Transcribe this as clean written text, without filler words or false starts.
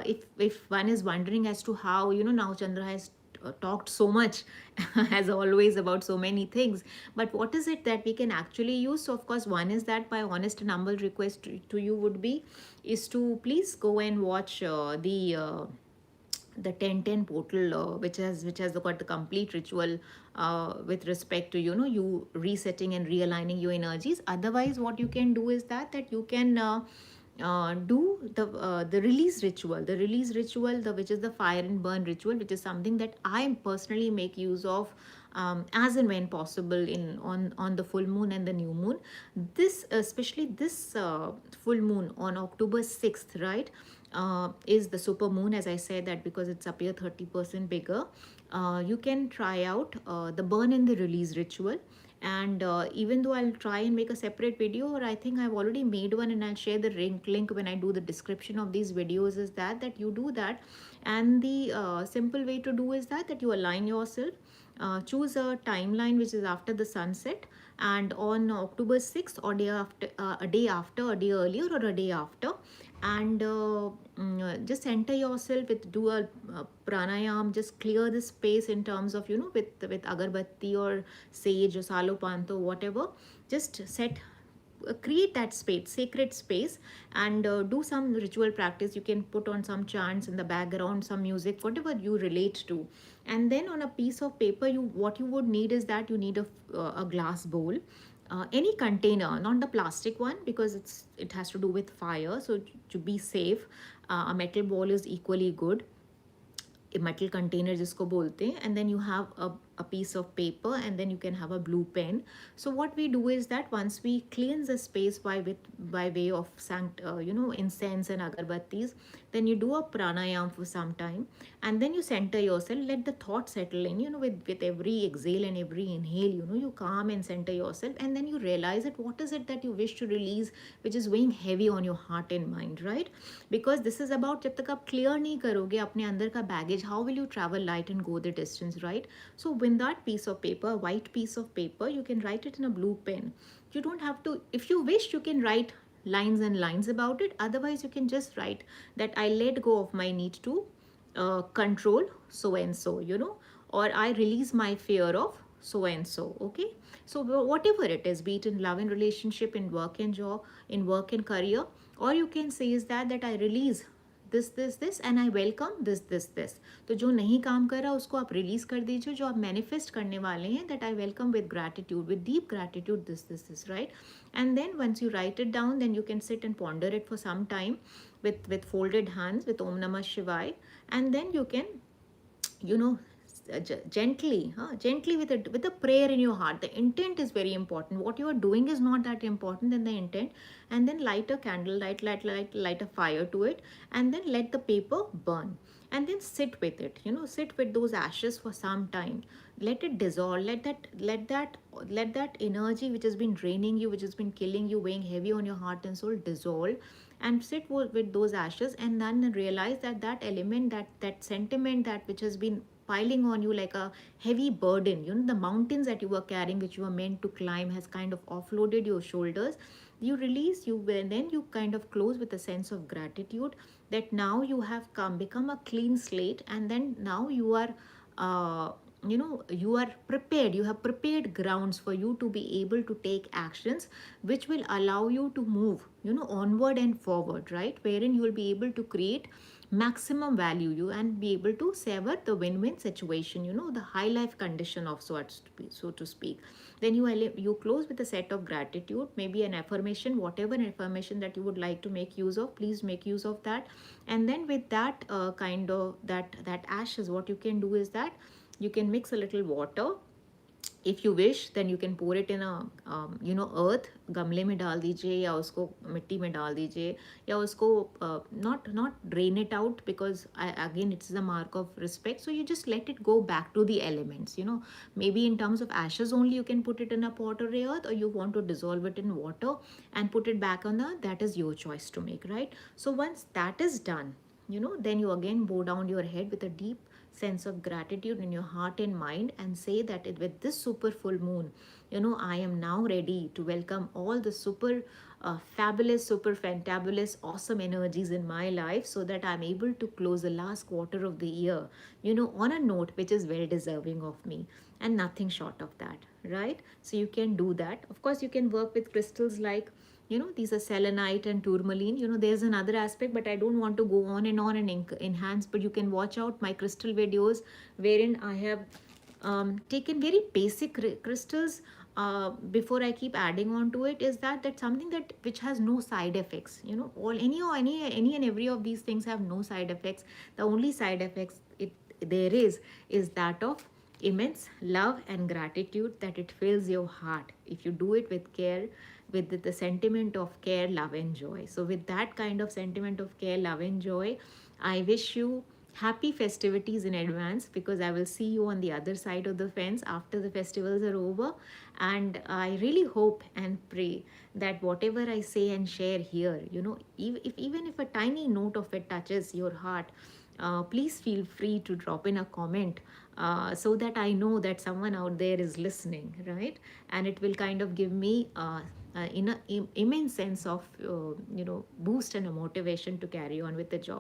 if one is wondering as to how, now Chandra has talked so much as always about so many things, but what is it that we can actually use? So of course, one is that my honest and humble request to you would be is to please go and watch the 1010 portal, which has got the complete ritual with respect to, you resetting and realigning your energies. Otherwise, what you can do is that you can do the release ritual, which is the fire and burn ritual, which is something that I personally make use of as and when possible in on the full moon and the new moon. This especially this full moon on October 6th, right, is the super moon, as I said, that because it's up here 30% bigger. You can try out the burn and the release ritual. And even though I'll try and make a separate video, or I think I've already made one, and I'll share the link when I do the description of these videos, is that you do that. And the simple way to do is that you align yourself, choose a timeline which is after the sunset, and on October 6th, or day after, a day after, a day earlier, or a day after, and just center yourself with, do a pranayam, just clear the space in terms of, with agarbatti or sage or salopanto, whatever. Just create that space, sacred space, and do some ritual practice. You can put on some chants in the background, some music, whatever you relate to. And then on a piece of paper, what you would need is that you need a glass bowl, any container, not the plastic one, because it has to do with fire. So to be safe, a metal bowl is equally good, a metal container जिसको बोलते हैं. And then you have a piece of paper, and then you can have a blue pen. So what we do is that once we cleanse the space by way of incense and agarbattis, then you do a pranayam for some time, and then you center yourself, let the thought settle in, with every exhale and every inhale, you calm and center yourself, and then you realize that what is it that you wish to release, which is weighing heavy on your heart and mind, right? Because this is about, जब तक आप clear नहीं करोगे अपने अंदर का baggage, how will you travel light and go the distance, right? So in that piece of paper, white piece of paper, you can write it in a blue pen. You don't have to, if you wish, you can write lines and lines about it. Otherwise, you can just write that I let go of my need to control so and so, or I release my fear of so and so. Okay, so whatever it is, be it in love and relationship, in work and job, in work and career, or you can say is that I release this and I welcome this. तो जो नहीं काम कर रहा उसको आप release कर दीजिए. जो आप मैनिफेस्ट करने वाले हैं, that I welcome with gratitude, with deep gratitude, this, right? And then once you write it down, then you can sit and ponder it for some time with folded hands, with Om Namah Shivaya, and then you can, gently with a prayer in your heart. The intent is very important. What you are doing is not that important than the intent. And then light a candle, light a fire to it, and then let the paper burn, and then sit with it, sit with those ashes for some time. Let it dissolve. Let that energy which has been draining you, which has been killing you, weighing heavy on your heart and soul, dissolve, and sit with those ashes, and then realize that element, that sentiment, that which has been piling on you like a heavy burden, the mountains that you were carrying, which you were meant to climb, has kind of offloaded your shoulders. You release, and then you kind of close with a sense of gratitude that now you have become a clean slate, and then now you are you are prepared. You have prepared grounds for you to be able to take actions which will allow you to move, onward and forward, right? Wherein you will be able to create maximum value, and be able to savor the win-win situation, the high life condition of so to speak. Then you close with a set of gratitude, maybe an affirmation, whatever affirmation that you would like to make use of, please make use of that. And then with that kind of that ashes, what you can do is that you can mix a little water. If you wish, then you can pour it in a earth, गमले में डाल दीजिए, या उसको मिट्टी में डाल दीजिए, या उसको not drain it out, because again it's a mark of respect. So you just let it go back to the elements, maybe in terms of ashes only you can put it in a pot or earth, or you want to dissolve it in water and put it back on that is your choice to make, right? So once that is done, then you again bow down your head with a deep sense of gratitude in your heart and mind, and say that with this super full moon, I am now ready to welcome all the super fabulous, super fantabulous, awesome energies in my life, so that I'm able to close the last quarter of the year, on a note which is well deserving of me, and nothing short of that, right? So you can do that. Of course, you can work with crystals like, these are selenite and tourmaline. There's another aspect, but I don't want to go on and enhance. But you can watch out my crystal videos, wherein I have taken very basic crystals. Before I keep adding on to it, is that something that which has no side effects. All any and every of these things have no side effects. The only side effects there is that of immense love and gratitude, that it fills your heart if you do it with care, with the sentiment of care, love and joy. So with that kind of sentiment of care, love and joy, I wish you happy festivities in advance, because I will see you on the other side of the fence after the festivals are over. And I really hope and pray that whatever I say and share here, even if a tiny note of it touches your heart, please feel free to drop in a comment, so that I know that someone out there is listening, right? And it will kind of give me in a immense sense of boost and a motivation to carry on with the job.